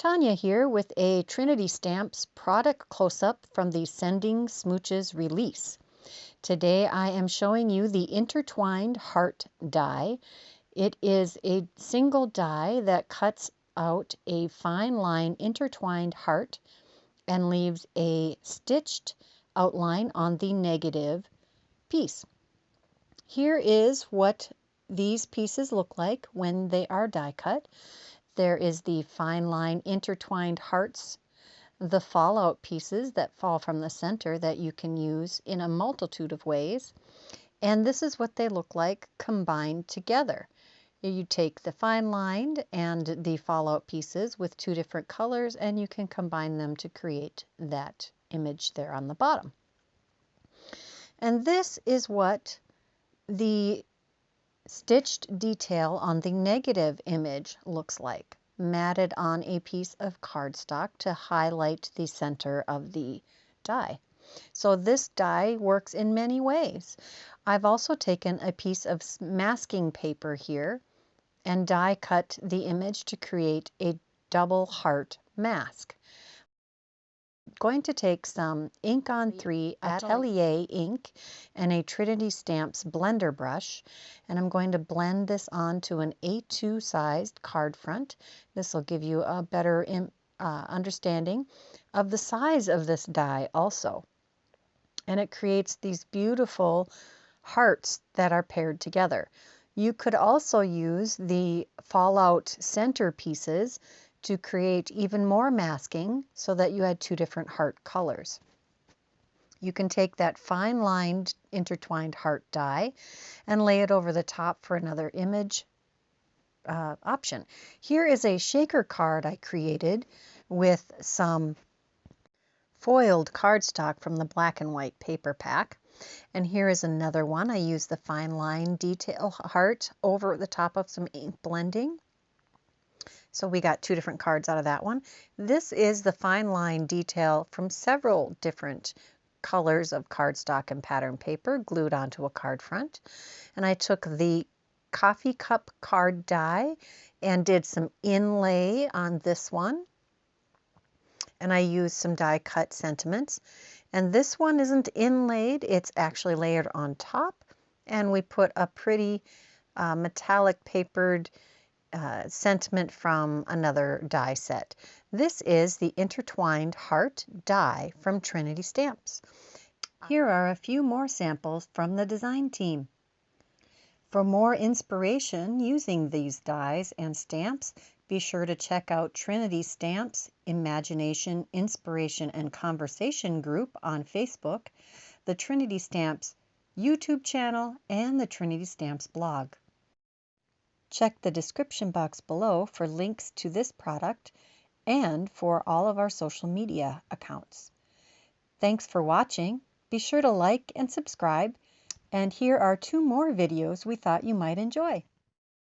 Tanya here with a Trinity Stamps product close-up from the Sending Smooches release. Today I am showing you the Intertwined Heart die. It is a single die that cuts out a fine line intertwined heart and leaves a stitched outline on the negative piece. Here is what these pieces look like when they are die cut. There is the fine line intertwined hearts, the fallout pieces that fall from the center that you can use in a multitude of ways. And this is what they look like combined together. You take the fine line and the fallout pieces with two different colors and you can combine them to create that image there on the bottom. And this is what the stitched detail on the negative image looks like, matted on a piece of cardstock to highlight the center of the die. So this die works in many ways. I've also taken a piece of masking paper here and die cut the image to create a double heart mask. Going to take some ink on 3 Atelier ink and a Trinity Stamps blender brush, and I'm going to blend this onto an A2 sized card front. This will give you a better understanding of the size of this die also. And it creates these beautiful hearts that are paired together. You could also use the fallout center pieces to create even more masking so that you had two different heart colors. You can take that fine lined intertwined heart die and lay it over the top for another image option. Here is a shaker card I created with some foiled cardstock from the black and white paper pack. And here is another one. I used the fine line detail heart over the top of some ink blending. So we got two different cards out of that one. This is the fine line detail from several different colors of cardstock and pattern paper glued onto a card front. And I took the coffee cup card die and did some inlay on this one. And I used some die cut sentiments. And this one isn't inlaid, it's actually layered on top. And we put a pretty metallic papered sentiment from another die set. This is the Intertwined Heart die from Trinity Stamps. Here are a few more samples from the design team. For more inspiration using these dies and stamps, be sure to check out Trinity Stamps Imagination, Inspiration, and Conversation group on Facebook, the Trinity Stamps YouTube channel, and the Trinity Stamps blog. Check the description box below for links to this product and for all of our social media accounts. Thanks for watching. Be sure to like and subscribe. And here are 2 more videos we thought you might enjoy.